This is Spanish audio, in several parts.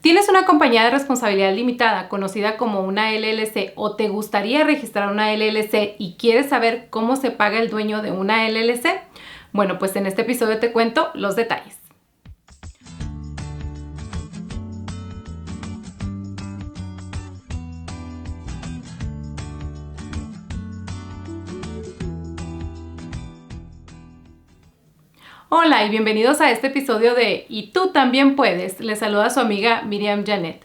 ¿Tienes una compañía de responsabilidad limitada conocida como una LLC o te gustaría registrar una LLC y quieres saber cómo se paga el dueño de una LLC? Bueno, pues en este episodio te cuento los detalles. Hola y bienvenidos a este episodio de Y tú también puedes. Les saluda su amiga Miriam Janet.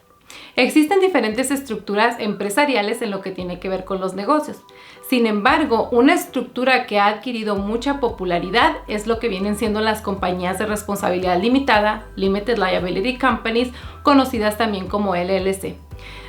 Existen diferentes estructuras empresariales en lo que tiene que ver con los negocios. Sin embargo, una estructura que ha adquirido mucha popularidad es lo que vienen siendo las compañías de responsabilidad limitada, Limited Liability Companies, conocidas también como LLC.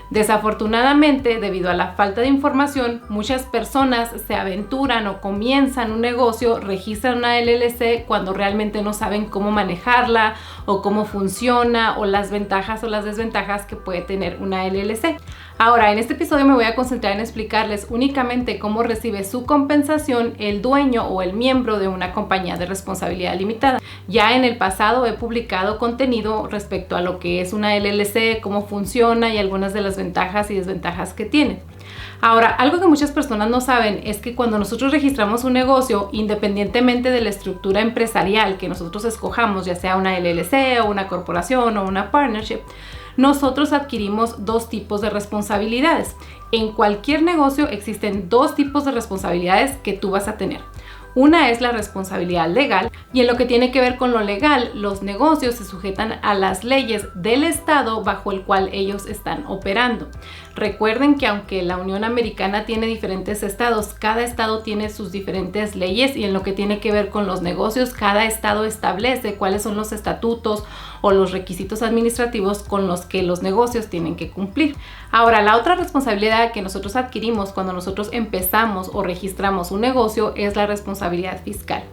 Desafortunadamente, debido a la falta de información, muchas personas se aventuran o comienzan un negocio, registran una LLC cuando realmente no saben cómo manejarla o cómo funciona o las ventajas o las desventajas que puede tener una LLC. Ahora, en este episodio me voy a concentrar en explicarles únicamente cómo recibe su compensación el dueño o el miembro de una compañía de responsabilidad limitada. Ya en el pasado he publicado contenido respecto a lo que es una LLC, cómo funciona y algunas de las ventajas y desventajas que tiene. Ahora, algo que muchas personas no saben es que cuando nosotros registramos un negocio, independientemente de la estructura empresarial que nosotros escojamos, ya sea una LLC o una corporación o una partnership, nosotros adquirimos dos tipos de responsabilidades. En cualquier negocio existen dos tipos de responsabilidades que tú vas a tener. Una es la responsabilidad legal y en lo que tiene que ver con lo legal, los negocios se sujetan a las leyes del estado bajo el cual ellos están operando. Recuerden que aunque la Unión Americana tiene diferentes estados, cada estado tiene sus diferentes leyes y en lo que tiene que ver con los negocios, cada estado establece cuáles son los estatutos o los requisitos administrativos con los que los negocios tienen que cumplir. Ahora, la otra responsabilidad que nosotros adquirimos cuando nosotros empezamos o registramos un negocio es la responsabilidad fiscal.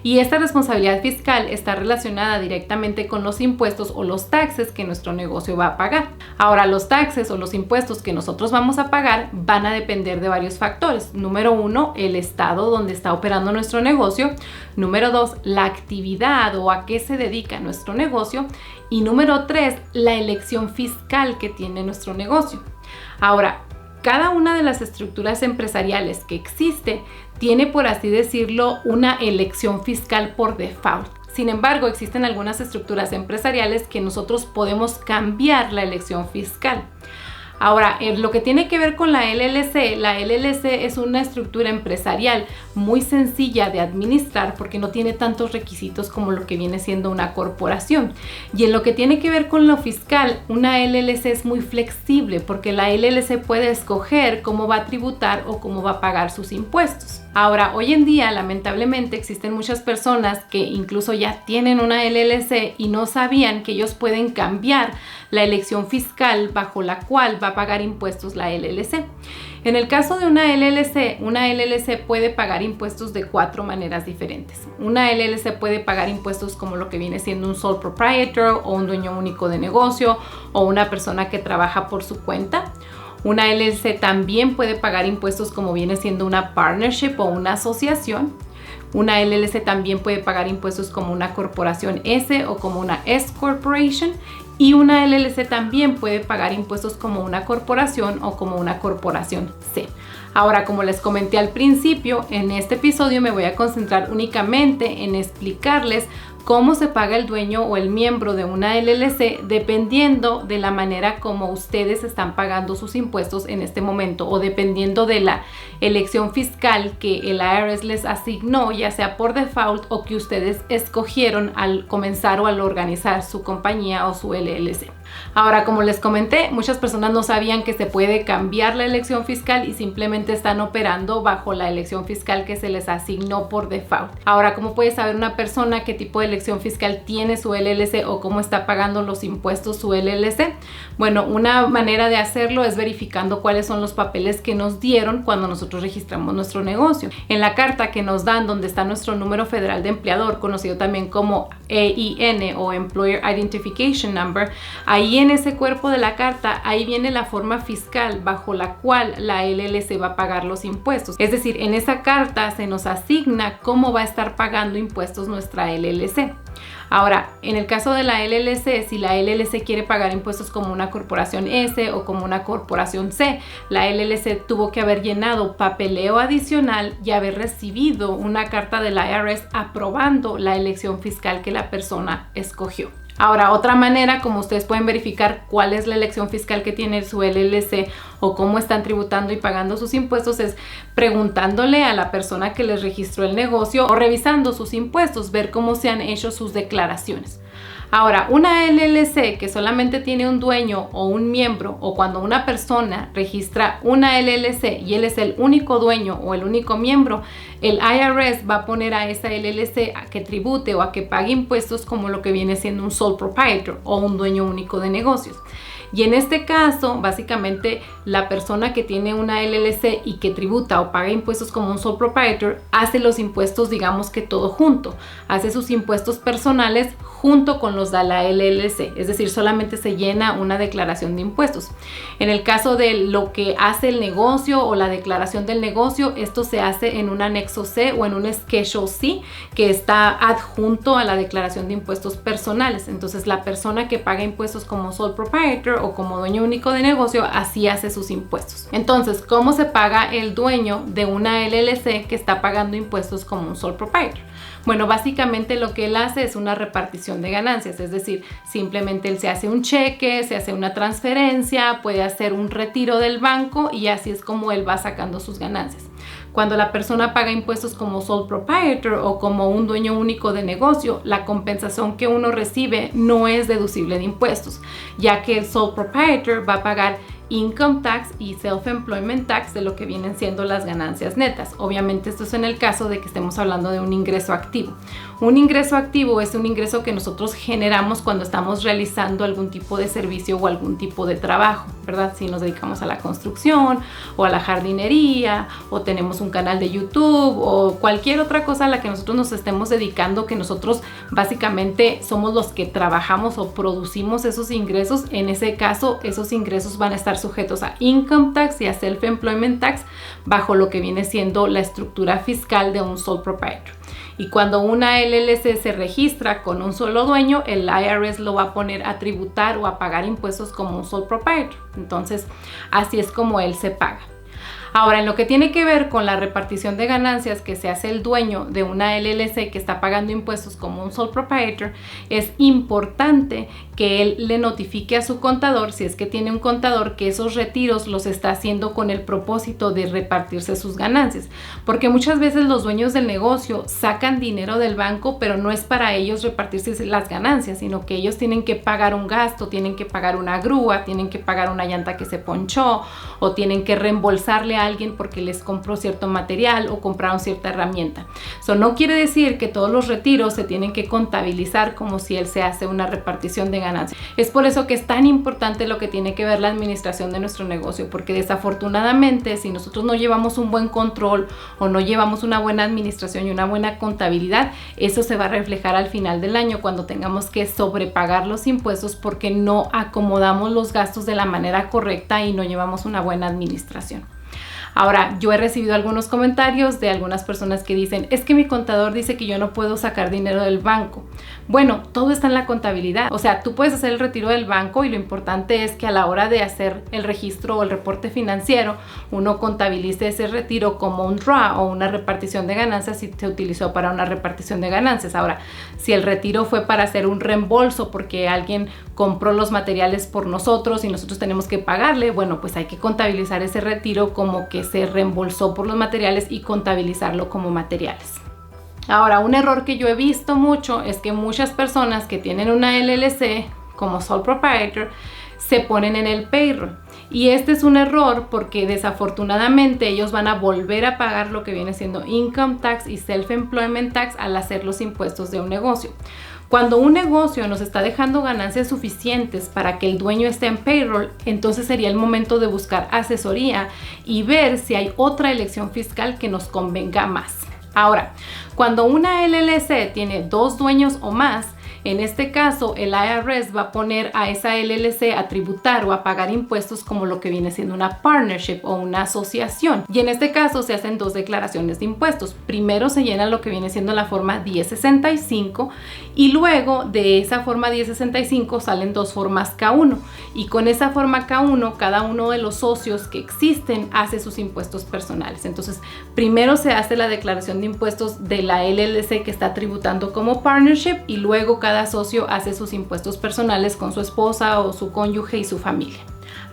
Y esta responsabilidad fiscal está relacionada directamente con los impuestos o los taxes que nuestro negocio va a pagar. Ahora, los taxes o los impuestos que nosotros vamos a pagar van a depender de varios factores. Número 1, el estado donde está operando nuestro negocio. Número 2, la actividad o a qué se dedica nuestro negocio. Y número 3, la elección fiscal que tiene nuestro negocio. Ahora, cada una de las estructuras empresariales que existe tiene, por así decirlo, una elección fiscal por default. Sin embargo, existen algunas estructuras empresariales que nosotros podemos cambiar la elección fiscal. Ahora, en lo que tiene que ver con la LLC es una estructura empresarial muy sencilla de administrar porque no tiene tantos requisitos como lo que viene siendo una corporación. Y en lo que tiene que ver con lo fiscal, una LLC es muy flexible porque la LLC puede escoger cómo va a tributar o cómo va a pagar sus impuestos. Ahora, hoy en día, lamentablemente, existen muchas personas que incluso ya tienen una LLC y no sabían que ellos pueden cambiar la elección fiscal bajo la cual va a pagar impuestos la LLC. En el caso de una LLC puede pagar impuestos de 4 maneras diferentes. Una LLC puede pagar impuestos como lo que viene siendo un sole proprietor o un dueño único de negocio o una persona que trabaja por su cuenta. Una LLC también puede pagar impuestos como viene siendo una partnership o una asociación. Una LLC también puede pagar impuestos como una corporación S o como una S Corporation. Y una LLC también puede pagar impuestos como una corporación o como una corporación C. Ahora, como les comenté al principio, en este episodio me voy a concentrar únicamente en explicarles cómo se paga el dueño o el miembro de una LLC dependiendo de la manera como ustedes están pagando sus impuestos en este momento o dependiendo de la elección fiscal que el IRS les asignó, ya sea por default o que ustedes escogieron al comenzar o al organizar su compañía o su LLC. Ahora, como les comenté, muchas personas no sabían que se puede cambiar la elección fiscal y simplemente están operando bajo la elección fiscal que se les asignó por default. Ahora, ¿cómo puede saber una persona qué tipo de elección fiscal tiene su LLC o cómo está pagando los impuestos su LLC? Bueno, una manera de hacerlo es verificando cuáles son los papeles que nos dieron cuando nosotros registramos nuestro negocio. En la carta que nos dan donde está nuestro número federal de empleador, conocido también como EIN o Employer Identification Number, ahí Ahí en ese cuerpo de la carta, ahí viene la forma fiscal bajo la cual la LLC va a pagar los impuestos. Es decir, en esa carta se nos asigna cómo va a estar pagando impuestos nuestra LLC. Ahora, en el caso de la LLC, si la LLC quiere pagar impuestos como una corporación S o como una corporación C, la LLC tuvo que haber llenado papeleo adicional y haber recibido una carta del IRS aprobando la elección fiscal que la persona escogió. Ahora, otra manera como ustedes pueden verificar cuál es la elección fiscal que tiene su LLC o cómo están tributando y pagando sus impuestos es preguntándole a la persona que les registró el negocio o revisando sus impuestos, ver cómo se han hecho sus declaraciones. Ahora, una LLC que solamente tiene un dueño o un miembro, o cuando una persona registra una LLC y él es el único dueño o el único miembro, el IRS va a poner a esa LLC a que tribute o a que pague impuestos como lo que viene siendo un sole proprietor o un dueño único de negocios. Y en este caso, básicamente, la persona que tiene una LLC y que tributa o paga impuestos como un sole proprietor, hace los impuestos, digamos que todo junto. Hace sus impuestos personales junto con los de la LLC, es decir, solamente se llena una declaración de impuestos. En el caso de lo que hace el negocio o la declaración del negocio, esto se hace en un anexo C o en un Schedule C que está adjunto a la declaración de impuestos personales. Entonces, la persona que paga impuestos como sole proprietor o como dueño único de negocio, así hace sus impuestos. Entonces, ¿cómo se paga el dueño de una LLC que está pagando impuestos como un sole proprietor? Bueno, básicamente lo que él hace es una repartición de ganancias, es decir, simplemente él se hace un cheque, se hace una transferencia, puede hacer un retiro del banco y así es como él va sacando sus ganancias. Cuando la persona paga impuestos como sole proprietor o como un dueño único de negocio, la compensación que uno recibe no es deducible de impuestos, ya que el sole proprietor va a pagar income tax y self-employment tax de lo que vienen siendo las ganancias netas. Obviamente esto es en el caso de que estemos hablando de un ingreso activo. Un ingreso activo es un ingreso que nosotros generamos cuando estamos realizando algún tipo de servicio o algún tipo de trabajo, ¿verdad? Si nos dedicamos a la construcción o a la jardinería o tenemos un canal de YouTube o cualquier otra cosa a la que nosotros nos estemos dedicando, que nosotros básicamente somos los que trabajamos o producimos esos ingresos. En ese caso, esos ingresos van a estar sujetos a income tax y a self-employment tax bajo lo que viene siendo la estructura fiscal de un sole proprietor. Y cuando una LLC se registra con un solo dueño, el IRS lo va a poner a tributar o a pagar impuestos como un sole proprietor. Entonces, así es como él se paga. Ahora, en lo que tiene que ver con la repartición de ganancias que se hace el dueño de una LLC que está pagando impuestos como un sole proprietor, es importante que él le notifique a su contador, si es que tiene un contador, que esos retiros los está haciendo con el propósito de repartirse sus ganancias. Porque muchas veces los dueños del negocio sacan dinero del banco, pero no es para ellos repartirse las ganancias, sino que ellos tienen que pagar un gasto, tienen que pagar una grúa, tienen que pagar una llanta que se ponchó o tienen que reembolsarle a alguien porque les compró cierto material o compraron cierta herramienta. Eso no quiere decir que todos los retiros se tienen que contabilizar como si él se hace una repartición de ganancias. Es por eso que es tan importante lo que tiene que ver la administración de nuestro negocio, porque desafortunadamente si nosotros no llevamos un buen control o no llevamos una buena administración y una buena contabilidad, eso se va a reflejar al final del año cuando tengamos que sobrepagar los impuestos porque no acomodamos los gastos de la manera correcta y no llevamos una buena administración. Ahora, yo he recibido algunos comentarios de algunas personas que dicen, es que mi contador dice que yo no puedo sacar dinero del banco. Bueno, todo está en la contabilidad. O sea, tú puedes hacer el retiro del banco y lo importante es que a la hora de hacer el registro o el reporte financiero, uno contabilice ese retiro como un draw o una repartición de ganancias si se utilizó para una repartición de ganancias. Ahora, si el retiro fue para hacer un reembolso porque alguien compró los materiales por nosotros y nosotros tenemos que pagarle, bueno, pues hay que contabilizar ese retiro como que se reembolsó por los materiales y contabilizarlo como materiales. Ahora, un error que yo he visto mucho es que muchas personas que tienen una LLC como sole proprietor se ponen en el payroll. Y este es un error porque desafortunadamente ellos van a volver a pagar lo que viene siendo income tax y self-employment tax al hacer los impuestos de un negocio. Cuando un negocio nos está dejando ganancias suficientes para que el dueño esté en payroll, entonces sería el momento de buscar asesoría y ver si hay otra elección fiscal que nos convenga más. Ahora, cuando una LLC tiene dos dueños o más, En este caso, el IRS va a poner a esa LLC a tributar o a pagar impuestos como lo que viene siendo una partnership o una asociación. Y en este caso se hacen dos declaraciones de impuestos. Primero se llena lo que viene siendo la forma 1065 y luego de esa forma 1065 salen dos formas K1. Y con esa forma K1, cada uno de los socios que existen hace sus impuestos personales. Entonces, primero se hace la declaración de impuestos de la LLC que está tributando como partnership y luego cada socio hace sus impuestos personales con su esposa o su cónyuge y su familia.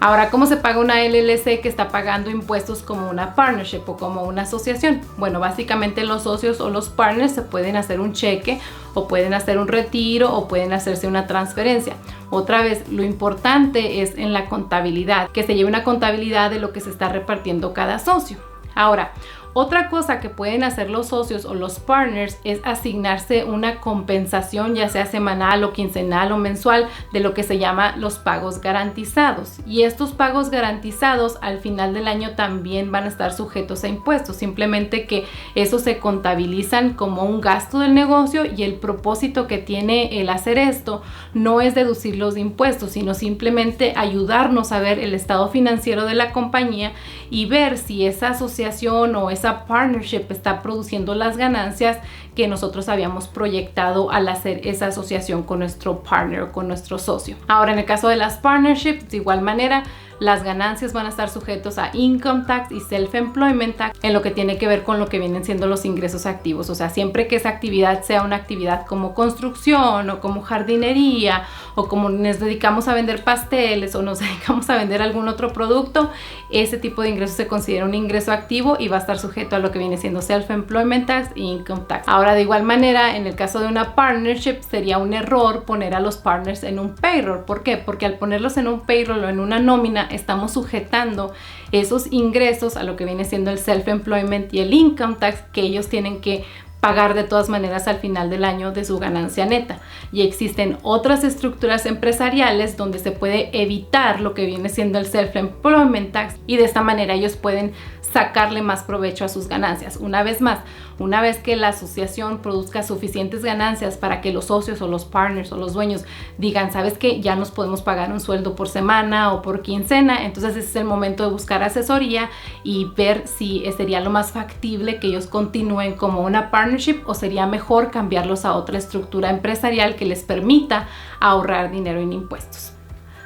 Ahora, ¿cómo se paga una LLC que está pagando impuestos como una partnership o como una asociación? Bueno, básicamente los socios o los partners se pueden hacer un cheque o pueden hacer un retiro o pueden hacerse una transferencia. Otra vez, lo importante es en la contabilidad, que se lleve una contabilidad de lo que se está repartiendo cada socio. Ahora, otra cosa que pueden hacer los socios o los partners es asignarse una compensación, ya sea semanal o quincenal o mensual, de lo que se llama los pagos garantizados. Y estos pagos garantizados al final del año también van a estar sujetos a impuestos, simplemente que esos se contabilizan como un gasto del negocio y el propósito que tiene el hacer esto no es deducir los impuestos, sino simplemente ayudarnos a ver el estado financiero de la compañía y ver si esa asociación o esa partnership está produciendo las ganancias que nosotros habíamos proyectado al hacer esa asociación con nuestro partner o con nuestro socio. Ahora, en el caso de las partnerships, de igual manera, las ganancias van a estar sujetos a income tax y self-employment tax en lo que tiene que ver con lo que vienen siendo los ingresos activos. O sea, siempre que esa actividad sea una actividad como construcción o como jardinería o como nos dedicamos a vender pasteles o nos dedicamos a vender algún otro producto, ese tipo de ingresos se considera un ingreso activo y va a estar sujeto a lo que viene siendo self-employment tax e income tax. Ahora, de igual manera, en el caso de una partnership sería un error poner a los partners en un payroll. ¿Por qué? Porque al ponerlos en un payroll o en una nómina estamos sujetando esos ingresos a lo que viene siendo el self-employment y el income tax que ellos tienen que pagar de todas maneras al final del año de su ganancia neta. Y existen otras estructuras empresariales donde se puede evitar lo que viene siendo el self-employment tax y de esta manera ellos pueden sacarle más provecho a sus ganancias. Una vez más, una vez que la asociación produzca suficientes ganancias para que los socios o los partners o los dueños digan, ¿sabes qué? Ya nos podemos pagar un sueldo por semana o por quincena, entonces ese es el momento de buscar asesoría y ver si sería lo más factible que ellos continúen como una partnership o sería mejor cambiarlos a otra estructura empresarial que les permita ahorrar dinero en impuestos.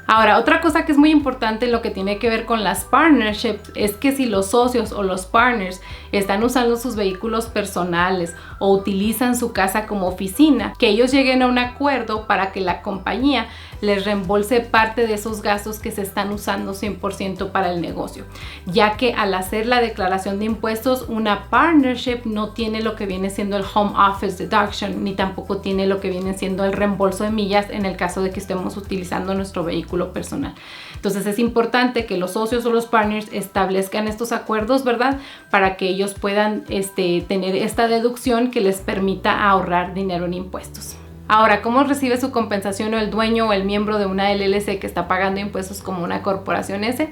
Ahora, otra cosa que es muy importante en lo que tiene que ver con las partnerships es que si los socios o los partners están usando sus vehículos personales o utilizan su casa como oficina, que ellos lleguen a un acuerdo para que la compañía les reembolse parte de esos gastos que se están usando 100% para el negocio, ya que al hacer la declaración de impuestos, una partnership no tiene lo que viene siendo el home office deduction, ni tampoco tiene lo que viene siendo el reembolso de millas en el caso de que estemos utilizando nuestro vehículo personal. Entonces es importante que los socios o los partners establezcan estos acuerdos, ¿verdad? Para que ellos puedan tener esta deducción que les permita ahorrar dinero en impuestos. Ahora, ¿cómo recibe su compensación el dueño o el miembro de una LLC que está pagando impuestos como una corporación S?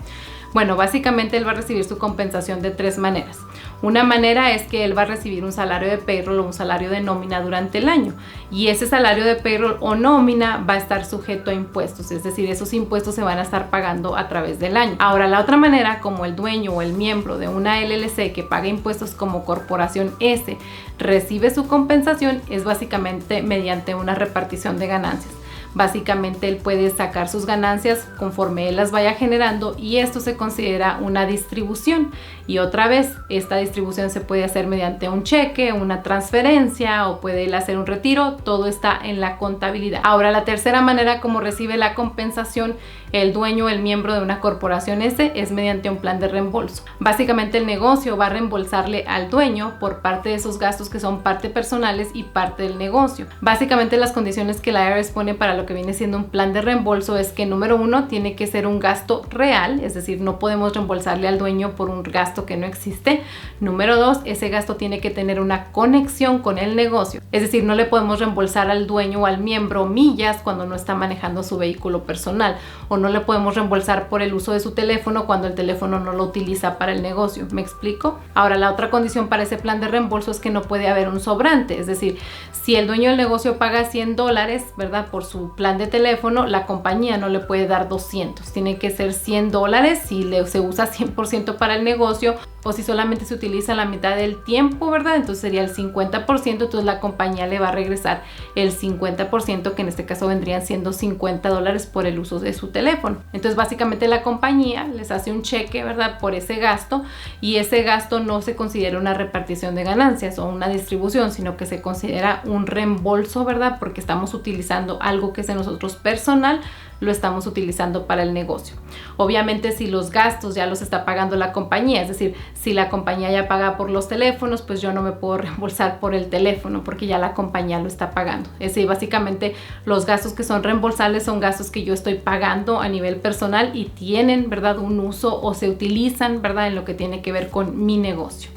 Bueno, básicamente él va a recibir su compensación de tres maneras. Una manera es que él va a recibir un salario de payroll o un salario de nómina durante el año y ese salario de payroll o nómina va a estar sujeto a impuestos, es decir, esos impuestos se van a estar pagando a través del año. Ahora, la otra manera, como el dueño o el miembro de una LLC que paga impuestos como corporación S recibe su compensación, es básicamente mediante una repartición de ganancias. Básicamente él puede sacar sus ganancias conforme él las vaya generando y esto se considera una distribución. Y otra vez, esta distribución se puede hacer mediante un cheque, una transferencia o puede él hacer un retiro. Todo está en la contabilidad. Ahora, la tercera manera como recibe la compensación el dueño o el miembro de una corporación S es mediante un plan de reembolso. Básicamente el negocio va a reembolsarle al dueño por parte de esos gastos que son parte personales y parte del negocio. Básicamente las condiciones que la IRS pone para lo que viene siendo un plan de reembolso es que número uno, tiene que ser un gasto real, es decir, no podemos reembolsarle al dueño por un gasto que no existe. Número dos, ese gasto tiene que tener una conexión con el negocio, es decir, no le podemos reembolsar al dueño o al miembro millas cuando no está manejando su vehículo personal o no le podemos reembolsar por el uso de su teléfono cuando el teléfono no lo utiliza para el negocio. ¿Me explico? Ahora, la otra condición para ese plan de reembolso es que no puede haber un sobrante. Es decir, si el dueño del negocio paga $100, ¿verdad? Por su plan de teléfono, la compañía no le puede dar 200. Tiene que ser $100 si se usa 100% para el negocio, o si solamente se utiliza la mitad del tiempo, ¿verdad? Entonces sería el 50%, entonces la compañía le va a regresar el 50%, que en este caso vendrían siendo $50 por el uso de su teléfono. Entonces básicamente la compañía les hace un cheque, ¿verdad? Por ese gasto, y ese gasto no se considera una repartición de ganancias o una distribución, sino que se considera un reembolso, ¿verdad? Porque estamos utilizando algo que es de nosotros personal, lo estamos utilizando para el negocio. Obviamente, si los gastos ya los está pagando la compañía, es decir, si la compañía ya paga por los teléfonos, pues yo no me puedo reembolsar por el teléfono porque ya la compañía lo está pagando. Es decir, básicamente los gastos que son reembolsables son gastos que yo estoy pagando a nivel personal y tienen, ¿verdad?, un uso o se utilizan, ¿verdad?, en lo que tiene que ver con mi negocio.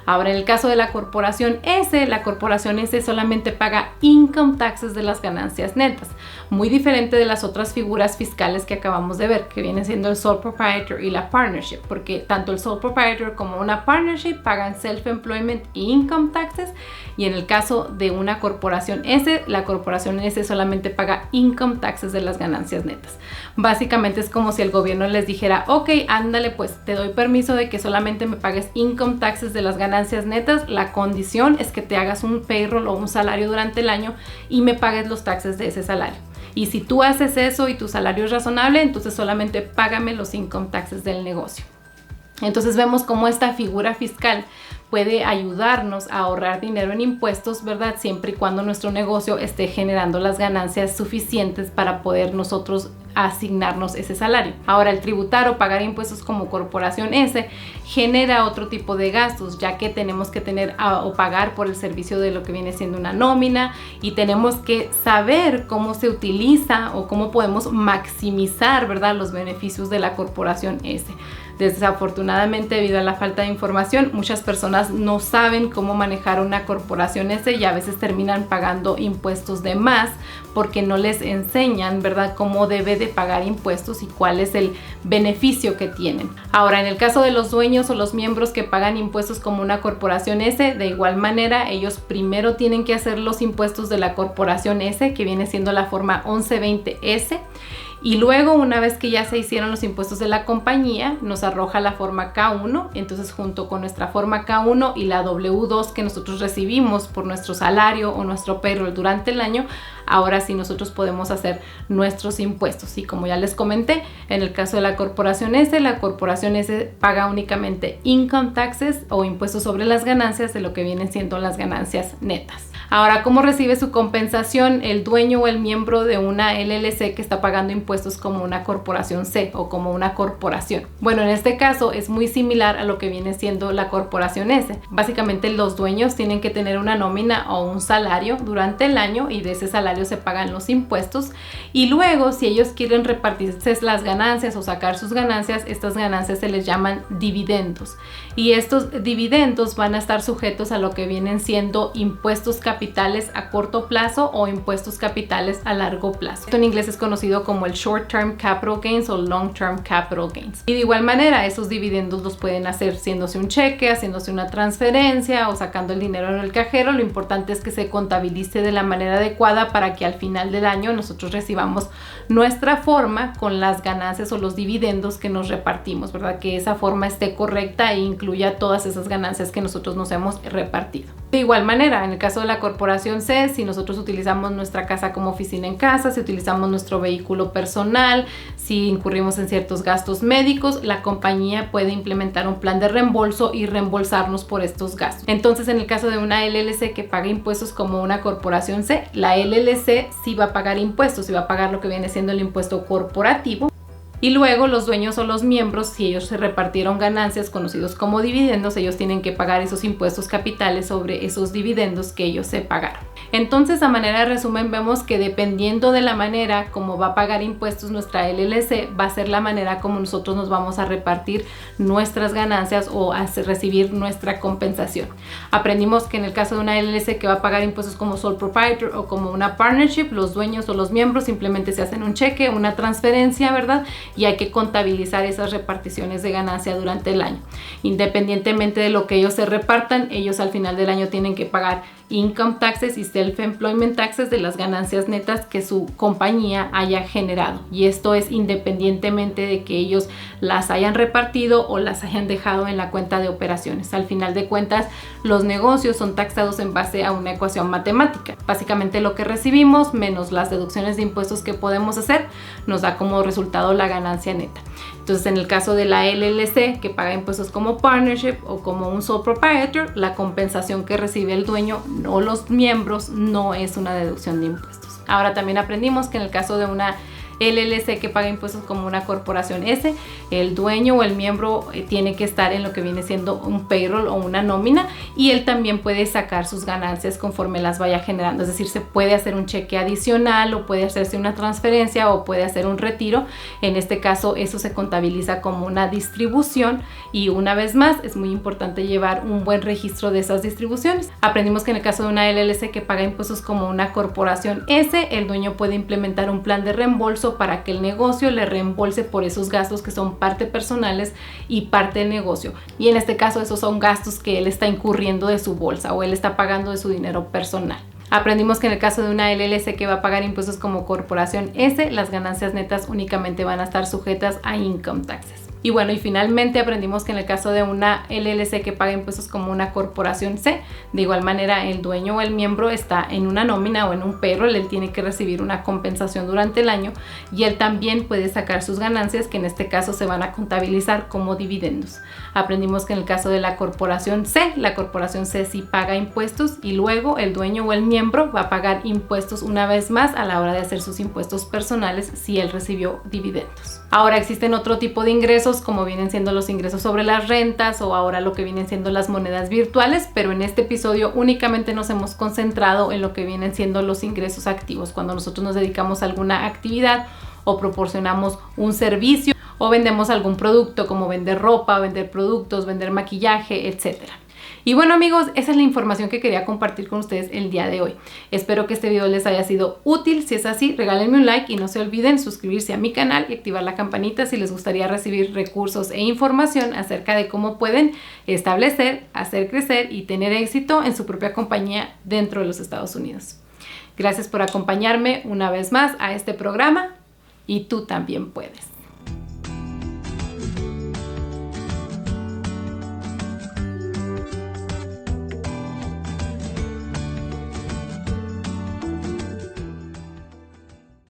Ahora, en el caso de la corporación S solamente paga income taxes de las ganancias netas, muy diferente de las otras figuras fiscales que acabamos de ver, que vienen siendo el sole proprietor y la partnership, porque tanto el sole proprietor como una partnership pagan self-employment e income taxes, y en el caso de una corporación S, la corporación S solamente paga income taxes de las ganancias netas. Básicamente es como si el gobierno les dijera, ok, ándale, pues te doy permiso de que solamente me pagues income taxes de las ganancias netas, la condición es que te hagas un payroll o un salario durante el año y me pagues los taxes de ese salario. Y si tú haces eso y tu salario es razonable, entonces solamente págame los income taxes del negocio. Entonces vemos cómo esta figura fiscal puede ayudarnos a ahorrar dinero en impuestos, ¿verdad? Siempre y cuando nuestro negocio esté generando las ganancias suficientes para poder nosotros asignarnos ese salario. Ahora, el tributar o pagar impuestos como corporación S genera otro tipo de gastos, ya que tenemos que tener o pagar por el servicio de lo que viene siendo una nómina, y tenemos que saber cómo se utiliza o cómo podemos maximizar, ¿verdad?, los beneficios de la corporación S. Desafortunadamente, debido a la falta de información, muchas personas no saben cómo manejar una corporación S y a veces terminan pagando impuestos de más porque no les enseñan, ¿verdad?, cómo debe de pagar impuestos y cuál es el beneficio que tienen. Ahora, en el caso de los dueños o los miembros que pagan impuestos como una corporación S, de igual manera, ellos primero tienen que hacer los impuestos de la corporación S, que viene siendo la forma 1120S. Y luego, una vez que ya se hicieron los impuestos de la compañía, nos arroja la forma K1. Entonces, junto con nuestra forma K1 y la W2 que nosotros recibimos por nuestro salario o nuestro payroll durante el año, ahora sí nosotros podemos hacer nuestros impuestos. Y como ya les comenté, en el caso de la corporación S paga únicamente income taxes o impuestos sobre las ganancias de lo que vienen siendo las ganancias netas. Ahora, ¿cómo recibe su compensación el dueño o el miembro de una LLC que está pagando impuestos como una corporación C o como una corporación? Bueno, en este caso es muy similar a lo que viene siendo la corporación S. Básicamente, los dueños tienen que tener una nómina o un salario durante el año y de ese salario se pagan los impuestos, y luego si ellos quieren repartirse las ganancias o sacar sus ganancias, estas ganancias se les llaman dividendos, y estos dividendos van a estar sujetos a lo que vienen siendo impuestos capitales a corto plazo o impuestos capitales a largo plazo. Esto en inglés es conocido como el Short Term Capital Gains o Long Term Capital Gains. Y de igual manera, esos dividendos los pueden hacer haciéndose un cheque, haciéndose una transferencia o sacando el dinero en el cajero. Lo importante es que se contabilice de la manera adecuada para que al final del año nosotros recibamos nuestra forma con las ganancias o los dividendos que nos repartimos, ¿verdad? Que esa forma esté correcta e incluya todas esas ganancias que nosotros nos hemos repartido. De igual manera, en el caso de la corporación C, si nosotros utilizamos nuestra casa como oficina en casa, si utilizamos nuestro vehículo personal, si incurrimos en ciertos gastos médicos, la compañía puede implementar un plan de reembolso y reembolsarnos por estos gastos. Entonces, en el caso de una LLC que paga impuestos como una corporación C, la LLC sí va a pagar impuestos, sí va a pagar lo que viene siendo el impuesto corporativo. Y luego los dueños o los miembros, si ellos se repartieron ganancias conocidos como dividendos, ellos tienen que pagar esos impuestos capitales sobre esos dividendos que ellos se pagaron. Entonces, a manera de resumen, vemos que dependiendo de la manera como va a pagar impuestos nuestra LLC, va a ser la manera como nosotros nos vamos a repartir nuestras ganancias o a recibir nuestra compensación. Aprendimos que en el caso de una LLC que va a pagar impuestos como sole proprietor o como una partnership, los dueños o los miembros simplemente se hacen un cheque, una transferencia, ¿verdad? Y hay que contabilizar esas reparticiones de ganancia durante el año. Independientemente de lo que ellos se repartan, ellos al final del año tienen que pagar income taxes y self-employment taxes de las ganancias netas que su compañía haya generado. Y esto es independientemente de que ellos las hayan repartido o las hayan dejado en la cuenta de operaciones. Al final de cuentas, los negocios son taxados en base a una ecuación matemática. Básicamente lo que recibimos menos las deducciones de impuestos que podemos hacer nos da como resultado la ganancia neta. Entonces, en el caso de la LLC que paga impuestos como partnership o como un sole proprietor, la compensación que recibe el dueño o los miembros no es una deducción de impuestos. Ahora también aprendimos que en el caso de una LLC que paga impuestos como una corporación S, el dueño o el miembro tiene que estar en lo que viene siendo un payroll o una nómina, y él también puede sacar sus ganancias conforme las vaya generando. Es decir, se puede hacer un cheque adicional o puede hacerse una transferencia o puede hacer un retiro. En este caso eso se contabiliza como una distribución, y una vez más es muy importante llevar un buen registro de esas distribuciones. Aprendimos que en el caso de una LLC que paga impuestos como una corporación S, el dueño puede implementar un plan de reembolso para que el negocio le reembolse por esos gastos que son parte personales y parte del negocio. Y en este caso esos son gastos que él está incurriendo de su bolsa o él está pagando de su dinero personal. Aprendimos que en el caso de una LLC que va a pagar impuestos como corporación S, las ganancias netas únicamente van a estar sujetas a income taxes. Y bueno, y finalmente aprendimos que en el caso de una LLC que paga impuestos como una corporación C, de igual manera el dueño o el miembro está en una nómina o en un payroll, él tiene que recibir una compensación durante el año, y él también puede sacar sus ganancias, que en este caso se van a contabilizar como dividendos. Aprendimos que en el caso de la corporación C sí paga impuestos, y luego el dueño o el miembro va a pagar impuestos una vez más a la hora de hacer sus impuestos personales si él recibió dividendos. Ahora existen otro tipo de ingresos, como vienen siendo los ingresos sobre las rentas o ahora lo que vienen siendo las monedas virtuales, pero en este episodio únicamente nos hemos concentrado en lo que vienen siendo los ingresos activos, cuando nosotros nos dedicamos a alguna actividad o proporcionamos un servicio o vendemos algún producto, como vender ropa, vender productos, vender maquillaje, etcétera. Y bueno, amigos, esa es la información que quería compartir con ustedes el día de hoy. Espero que este video les haya sido útil. Si es así, regálenme un like y no se olviden suscribirse a mi canal y activar la campanita si les gustaría recibir recursos e información acerca de cómo pueden establecer, hacer crecer y tener éxito en su propia compañía dentro de los Estados Unidos. Gracias por acompañarme una vez más a este programa, y tú también puedes.